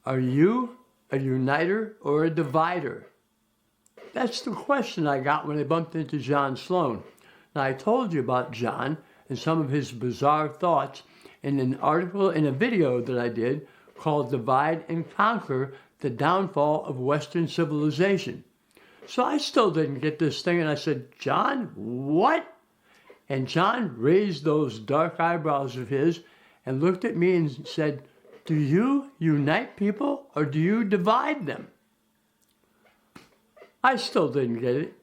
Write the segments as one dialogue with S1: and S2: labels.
S1: Are you a uniter or a divider? That's the question I got when I bumped into John Sloan. Now, I told you about John and some of his bizarre thoughts in an article in a video that I did called Divide and Conquer, the Downfall of Western Civilization. So I still didn't get this thing, and I said, John, what? And John raised those dark eyebrows of his and looked at me and said, do you unite people or do you divide them? I still didn't get it.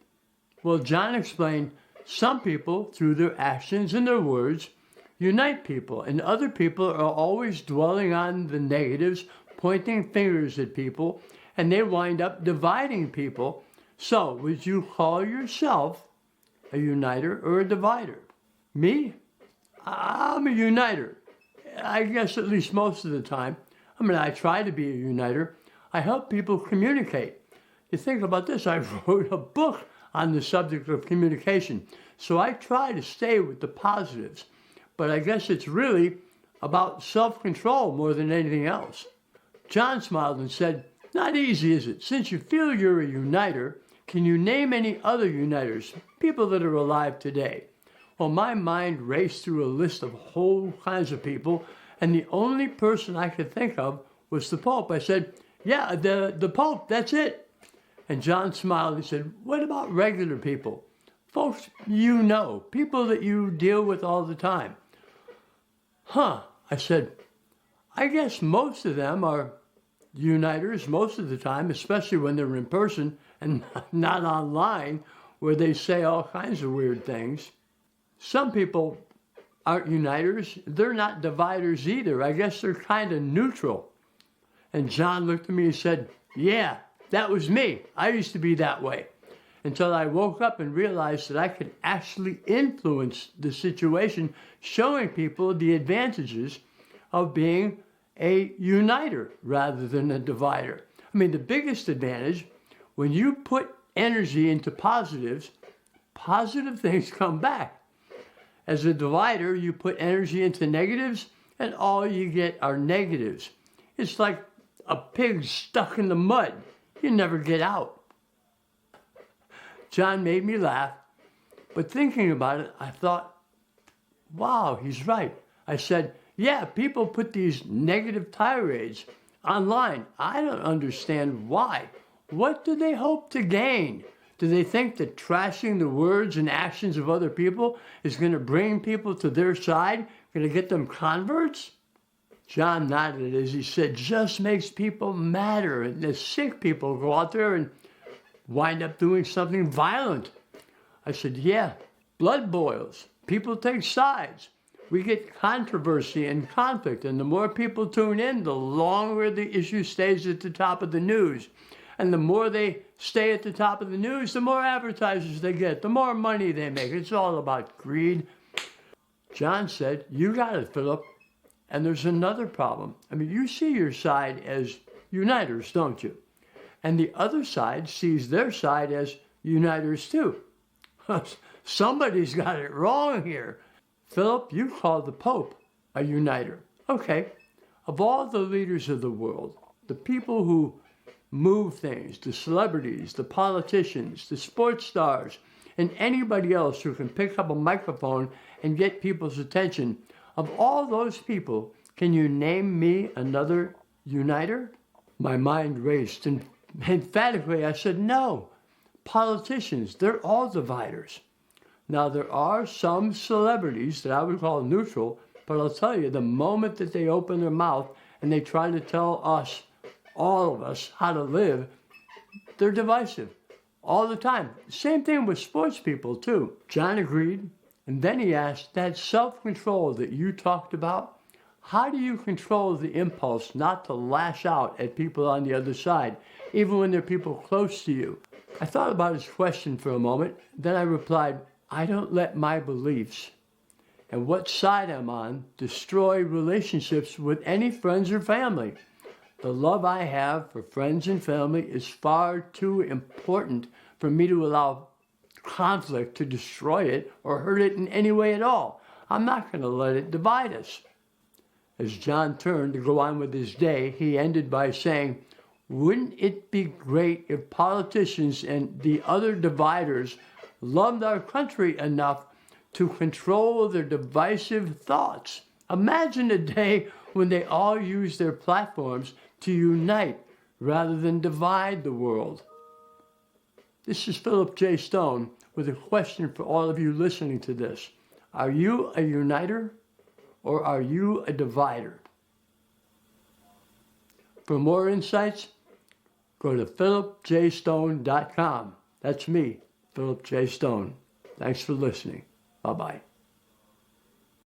S1: Well, John explained some people, through their actions and their words, unite people, and other people are always dwelling on the negatives, pointing fingers at people, and they wind up dividing people. So, would you call yourself a uniter or a divider? Me? I'm a uniter. I guess at least most of the time. I mean, I try to be a uniter. I help people communicate. You think about this, I wrote a book on the subject of communication. So I try to stay with the positives. But I guess it's really about self-control more than anything else. John smiled and said, not easy, is it? Since you feel you're a uniter, can you name any other uniters, people that are alive today? Well, my mind raced through a list of whole kinds of people, and the only person I could think of was the Pope. I said, yeah, the Pope, that's it. And John smiled and said, what about regular people? Folks you know, people that you deal with all the time. Huh, I said, I guess most of them are uniters most of the time, especially when they're in person and not online where they say all kinds of weird things. Some people aren't uniters. They're not dividers either. I guess they're kind of neutral. And John looked at me and said, yeah, that was me. I used to be that way. Until I woke up and realized that I could actually influence the situation, showing people the advantages of being a uniter rather than a divider. I mean, the biggest advantage, when you put energy into positives, positive things come back. As a divider, you put energy into negatives, and all you get are negatives. It's like a pig stuck in the mud. You never get out. John made me laugh, but thinking about it, I thought, wow, he's right. I said, yeah, people put these negative tirades online. I don't understand why. What do they hope to gain? Do they think that trashing the words and actions of other people is going to bring people to their side, going to get them converts? John nodded as he said, just makes people madder, and the sick people go out there and wind up doing something violent. I said, yeah, blood boils. People take sides. We get controversy and conflict, and the more people tune in, the longer the issue stays at the top of the news. And the more they stay at the top of the news, the more advertisers they get, the more money they make. It's all about greed. John said, you got it, Philip. And there's another problem. I mean, you see your side as uniters, don't you? And the other side sees their side as uniters too. Somebody's got it wrong here. Philip, you call the Pope a uniter. Okay, of all the leaders of the world, the people who move things, the celebrities, the politicians, the sports stars, and anybody else who can pick up a microphone and get people's attention, of all those people, can you name me another uniter? My mind raced, and emphatically I said, no. Politicians, they're all dividers. Now, there are some celebrities that I would call neutral, but I'll tell you, the moment that they open their mouth and they try to tell us, all of us, how to live, they're divisive all the time. Same thing with sports people, too. John agreed, and then he asked, that self-control that you talked about, how do you control the impulse not to lash out at people on the other side, even when they're people close to you? I thought about his question for a moment, then I replied, I don't let my beliefs and what side I'm on destroy relationships with any friends or family. The love I have for friends and family is far too important for me to allow conflict to destroy it or hurt it in any way at all. I'm not going to let it divide us. as John turned to go on with his day, he ended by saying, "Wouldn't it be great if politicians and the other dividers loved our country enough to control their divisive thoughts? Imagine a day when they all use their platforms to unite rather than divide the world." This is Philip J. Stone with a question for all of you listening to this. Are you a uniter or are you a divider? For more insights, go to philipjstone.com. That's me, Philip J. Stone. Thanks for listening. Bye-bye.